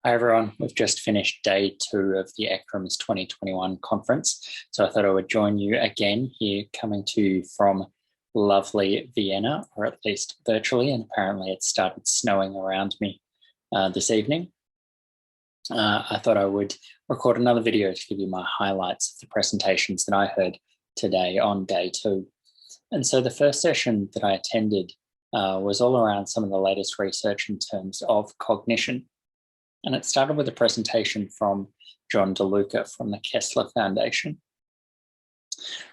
Hi everyone, we've just finished day 2 of the ECTRIMS 2021 conference. So I thought I would join you again here, coming to you from lovely Vienna, or at least virtually, and apparently it started snowing around me this evening. I thought I would record another video to give you my highlights of the presentations that I heard today on day 2. And so the first session that I attended was all around some of the latest research in terms of cognition. And it started with a presentation from John DeLuca from the Kessler Foundation.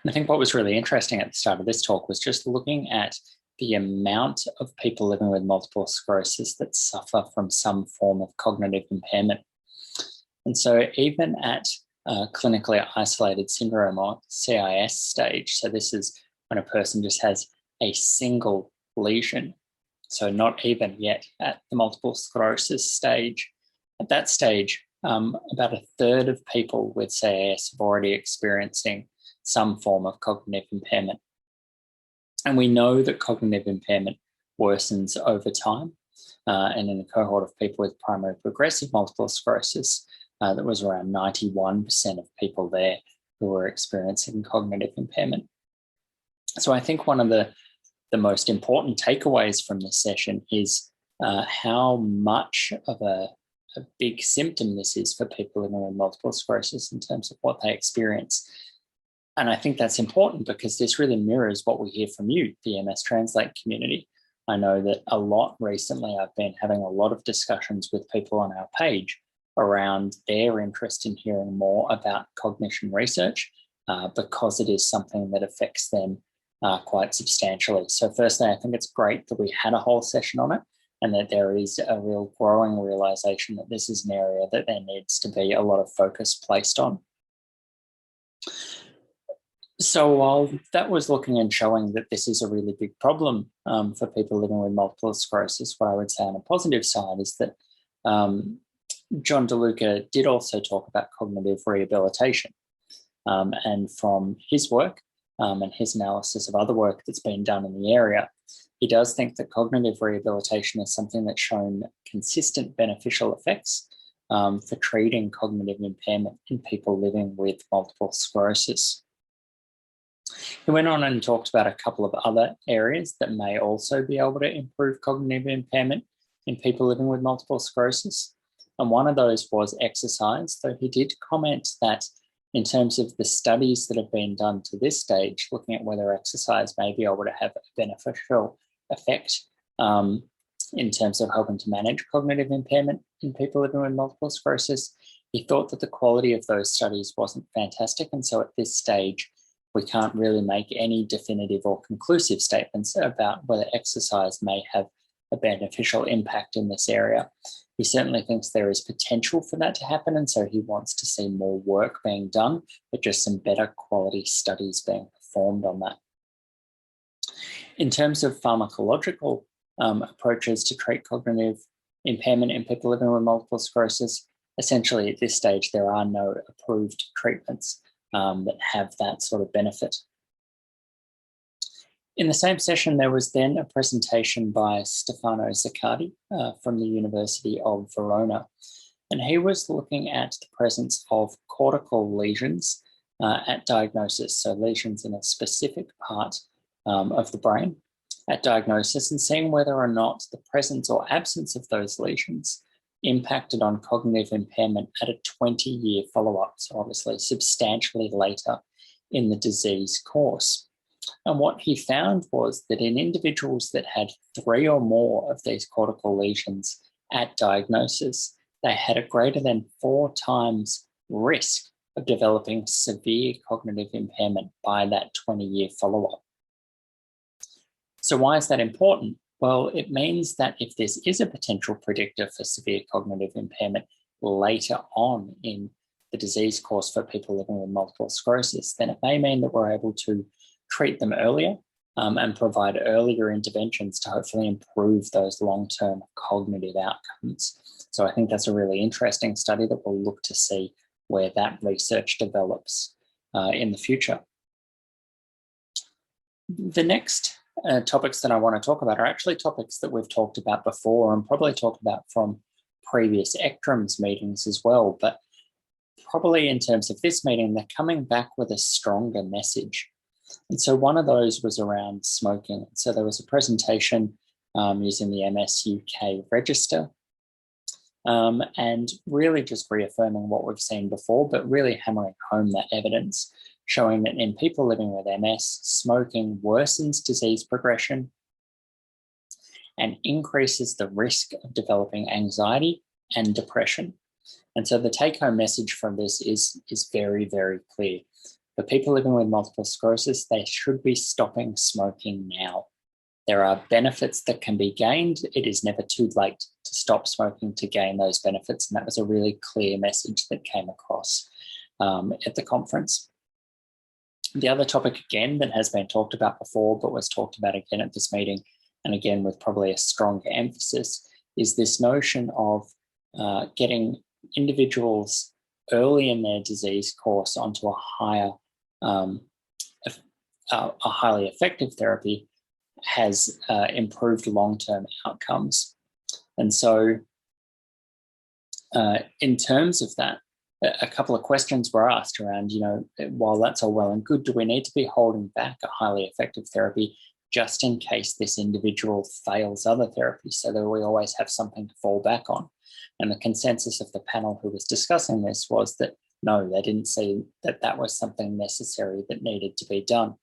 And I think what was really interesting at the start of this talk was just looking at the amount of people living with multiple sclerosis that suffer from some form of cognitive impairment. And so even at clinically isolated syndrome, or CIS stage, so this is when a person just has a single lesion, so not even yet at the multiple sclerosis stage. At that stage, about a third of people with CIS are already experiencing some form of cognitive impairment. And we know that cognitive impairment worsens over time. And in a cohort of people with primary progressive multiple sclerosis, that was around 91% of people there who were experiencing cognitive impairment. So I think one of the most important takeaways from this session is how much of a big symptom this is for people living with multiple sclerosis in terms of what they experience. And I think that's important because this really mirrors what we hear from you, the MS Translate community. I know that a lot recently I've been having a lot of discussions with people on our page around their interest in hearing more about cognition research because it is something that affects them quite substantially. So firstly, I think it's great that we had a whole session on it, and that there is a real growing realization that this is an area that there needs to be a lot of focus placed on. So while that was looking and showing that this is a really big problem for people living with multiple sclerosis, what I would say on a positive side is that John DeLuca did also talk about cognitive rehabilitation. And from his work and his analysis of other work that's been done in the area, he does think that cognitive rehabilitation is something that's shown consistent beneficial effects for treating cognitive impairment in people living with multiple sclerosis. He went on and talked about a couple of other areas that may also be able to improve cognitive impairment in people living with multiple sclerosis. And one of those was exercise, though he did comment that in terms of the studies that have been done to this stage, looking at whether exercise may be able to have a beneficial effect in terms of helping to manage cognitive impairment in people living with multiple sclerosis, he thought that the quality of those studies wasn't fantastic. And so at this stage, we can't really make any definitive or conclusive statements about whether exercise may have a beneficial impact in this area. He certainly thinks there is potential for that to happen, and so he wants to see more work being done, but just some better quality studies being performed on that. In terms of pharmacological approaches to treat cognitive impairment in people living with multiple sclerosis, essentially at this stage, there are no approved treatments that have that sort of benefit. In the same session, there was then a presentation by Stefano Zaccardi from the University of Verona, and he was looking at the presence of cortical lesions at diagnosis, so lesions in a specific part of the brain at diagnosis, and seeing whether or not the presence or absence of those lesions impacted on cognitive impairment at a 20-year follow-up, so obviously substantially later in the disease course. And what he found was that in individuals that had 3 or more of these cortical lesions at diagnosis, they had a greater than 4 times risk of developing severe cognitive impairment by that 20-year follow-up. So why is that important? Well, it means that if this is a potential predictor for severe cognitive impairment later on in the disease course for people living with multiple sclerosis, then it may mean that we're able to treat them earlier and provide earlier interventions to hopefully improve those long-term cognitive outcomes. So I think that's a really interesting study that we'll look to see where that research develops in the future. The next topics that I want to talk about are actually topics that we've talked about before and probably talked about from previous ECTRIMS meetings as well, but probably in terms of this meeting, they're coming back with a stronger message. And so one of those was around smoking. So there was a presentation using the MS UK register, and really just reaffirming what we've seen before, but really hammering home that evidence, showing that in people living with MS, smoking worsens disease progression and increases the risk of developing anxiety and depression. And so the take-home message from this is very, very clear. For people living with multiple sclerosis, they should be stopping smoking now. There are benefits that can be gained. It is never too late to stop smoking to gain those benefits. And that was a really clear message that came across at the conference. The other topic, again, that has been talked about before, but was talked about again at this meeting, and again with probably a stronger emphasis, is this notion of getting individuals early in their disease course onto a highly effective therapy has improved long-term outcomes. And so in terms of that, a couple of questions were asked around, while that's all well and good, do we need to be holding back a highly effective therapy just in case this individual fails other therapies so that we always have something to fall back on? And the consensus of the panel who was discussing this was that no, they didn't see that that was something necessary that needed to be done.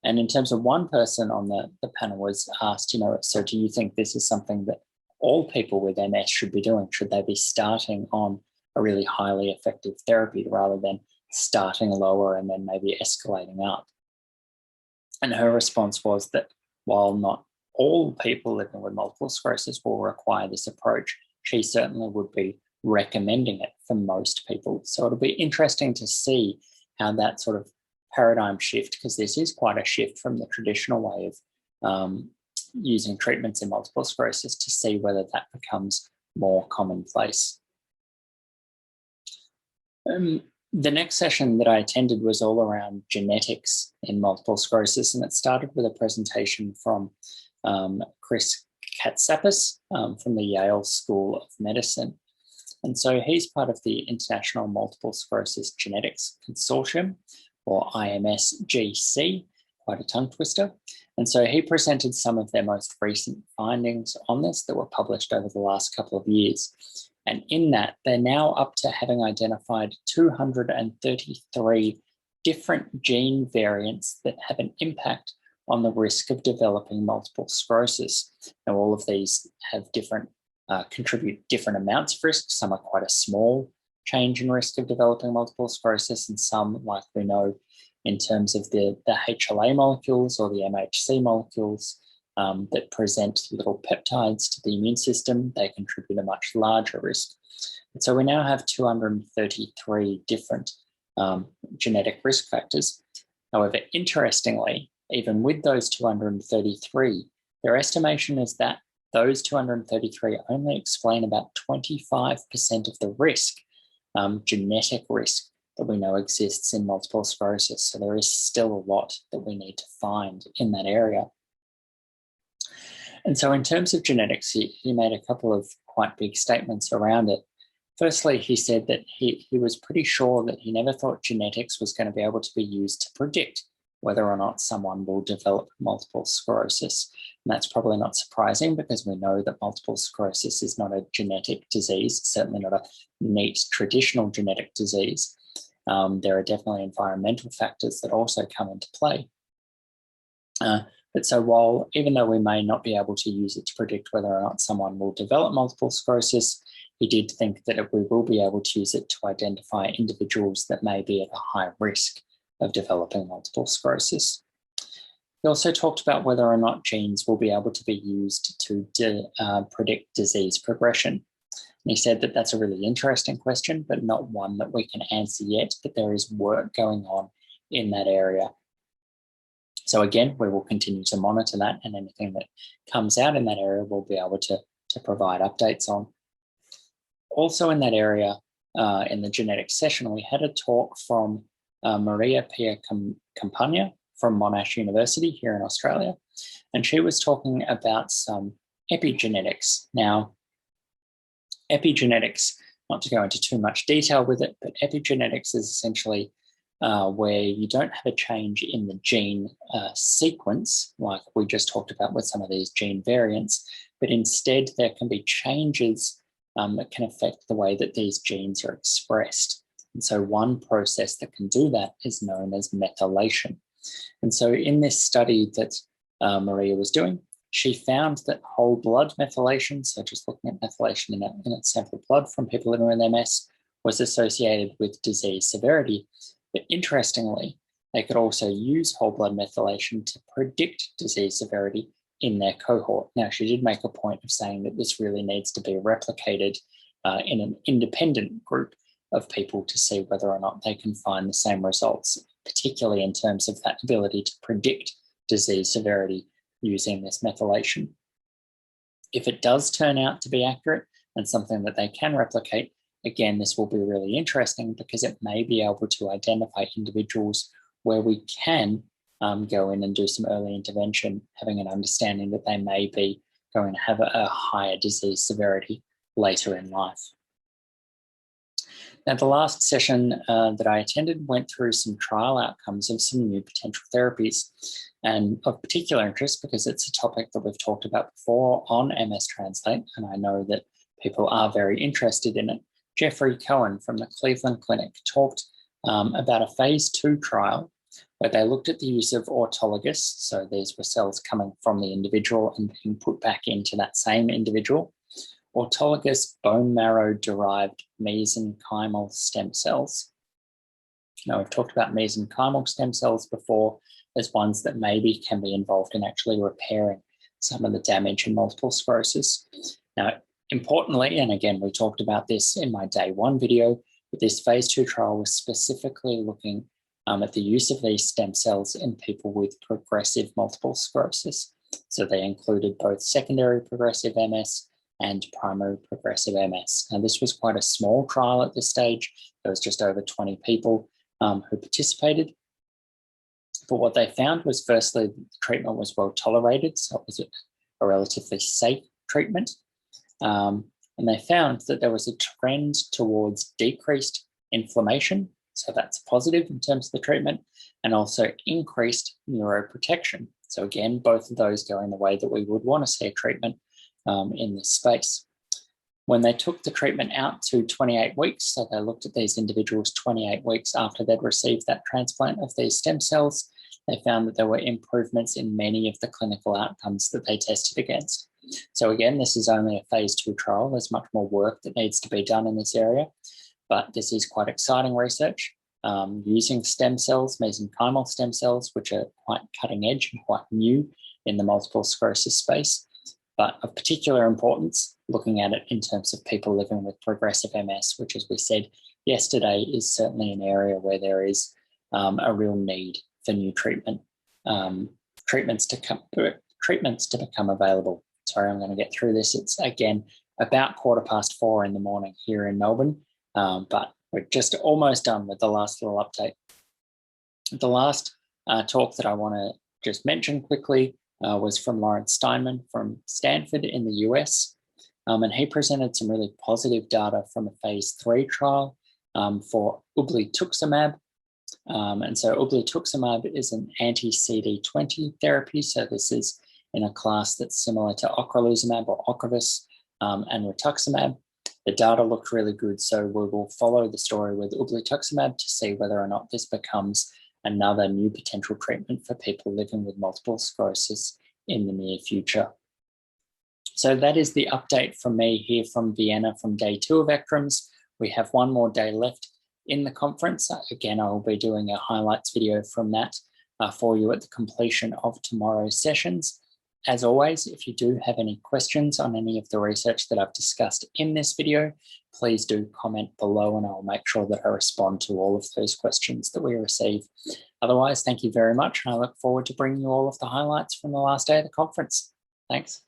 And in terms of one person on the panel was asked, so do you think this is something that all people with MS should be doing? Should they be starting on a really highly effective therapy rather than starting lower and then maybe escalating up? And her response was that while not all people living with multiple sclerosis will require this approach, she certainly would be recommending it for most people. So it'll be interesting to see how that sort of paradigm shift, because this is quite a shift from the traditional way of using treatments in multiple sclerosis, to see whether that becomes more commonplace. The next session that I attended was all around genetics in multiple sclerosis, and it started with a presentation from Chris Katsapis from the Yale School of Medicine. And so he's part of the International Multiple Sclerosis Genetics Consortium, or IMSGC, quite a tongue twister. And so he presented some of their most recent findings on this that were published over the last couple of years. And in that, they're now up to having identified 233 different gene variants that have an impact on the risk of developing multiple sclerosis. Now, all of these have contribute different amounts of risk. Some are quite a small change in risk of developing multiple sclerosis, and some, like we know, in terms of the HLA molecules or the MHC molecules that present little peptides to the immune system, they contribute a much larger risk. And so we now have 233 different genetic risk factors. However, interestingly, even with those 233, their estimation is that those 233 only explain about 25% of the risk, genetic risk, that we know exists in multiple sclerosis. So there is still a lot that we need to find in that area. And so in terms of genetics, he made a couple of quite big statements around it. Firstly, he said that he was pretty sure that he never thought genetics was going to be able to be used to predict whether or not someone will develop multiple sclerosis. And that's probably not surprising, because we know that multiple sclerosis is not a genetic disease, certainly not a neat traditional genetic disease. There are definitely environmental factors that also come into play. But so even though we may not be able to use it to predict whether or not someone will develop multiple sclerosis, he did think that we will be able to use it to identify individuals that may be at a high risk of developing multiple sclerosis. He also talked about whether or not genes will be able to be used to predict disease progression. And he said that that's a really interesting question, but not one that we can answer yet, but there is work going on in that area. So again, we will continue to monitor that, and anything that comes out in that area we'll be able to provide updates on. Also in that area, in the genetics session, we had a talk from Maria Pia Campagna from Monash University here in Australia, and she was talking about some epigenetics. Now, Epigenetics, not to go into too much detail with it, but epigenetics is essentially where you don't have a change in the gene sequence, like we just talked about with some of these gene variants, but instead there can be changes that can affect the way that these genes are expressed. And so one process that can do that is known as methylation. And so in this study that Maria was doing, she found that whole blood methylation, so just looking at methylation in its sample blood from people living with MS, was associated with disease severity. But interestingly, they could also use whole blood methylation to predict disease severity in their cohort. Now, she did make a point of saying that this really needs to be replicated in an independent group of people to see whether or not they can find the same results, particularly in terms of that ability to predict disease severity using this methylation. If it does turn out to be accurate and something that they can replicate, again, this will be really interesting because it may be able to identify individuals where we can go in and do some early intervention, having an understanding that they may be going to have a higher disease severity later in life. Now, the last session that I attended went through some trial outcomes of some new potential therapies, and of particular interest because it's a topic that we've talked about before on MS Translate, and I know that people are very interested in it. Jeffrey Cohen from the Cleveland Clinic talked about a phase 2 trial where they looked at the use of autologous, so these were cells coming from the individual and being put back into that same individual, autologous bone marrow-derived mesenchymal stem cells. Now, we've talked about mesenchymal stem cells before as ones that maybe can be involved in actually repairing some of the damage in multiple sclerosis. Now, importantly, and again, we talked about this in my day 1 video, but this phase 2 trial was specifically looking at the use of these stem cells in people with progressive multiple sclerosis. So they included both secondary progressive MS and primary progressive MS. Now, this was quite a small trial at this stage. There was just over 20 people who participated. But what they found was, firstly, the treatment was well tolerated, so it was a relatively safe treatment. And they found that there was a trend towards decreased inflammation, so that's positive in terms of the treatment, and also increased neuroprotection. So again, both of those go in the way that we would want to see a treatment in this space. When they took the treatment out to 28 weeks, so they looked at these individuals 28 weeks after they'd received that transplant of these stem cells, they found that there were improvements in many of the clinical outcomes that they tested against. So again, this is only a phase 2 trial. There's much more work that needs to be done in this area, but this is quite exciting research using stem cells, mesenchymal stem cells, which are quite cutting edge and quite new in the multiple sclerosis space, but of particular importance, looking at it in terms of people living with progressive MS, which, as we said yesterday, is certainly an area where there is a real need for new treatments to become available. Sorry, I'm going to get through this. It's, again, about 4:15 in the morning here in Melbourne, but we're just almost done with the last little update. The last talk that I want to just mention quickly was from Lawrence Steinman from Stanford in the US, and he presented some really positive data from a phase 3 trial for ublituximab. And so ublituximab is an anti-CD20 therapy, so this is in a class that's similar to ocrelizumab or Ocrevus and rituximab. The data looked really good, so we will follow the story with ublituximab to see whether or not this becomes another new potential treatment for people living with multiple sclerosis in the near future. So that is the update from me here from Vienna from day 2 of ECTRIMS. We have one more day left in the conference. Again, I will be doing a highlights video from that for you at the completion of tomorrow's sessions. As always, if you do have any questions on any of the research that I've discussed in this video, please do comment below and I'll make sure that I respond to all of those questions that we receive. Otherwise, thank you very much, and I look forward to bringing you all of the highlights from the last day of the conference. Thanks.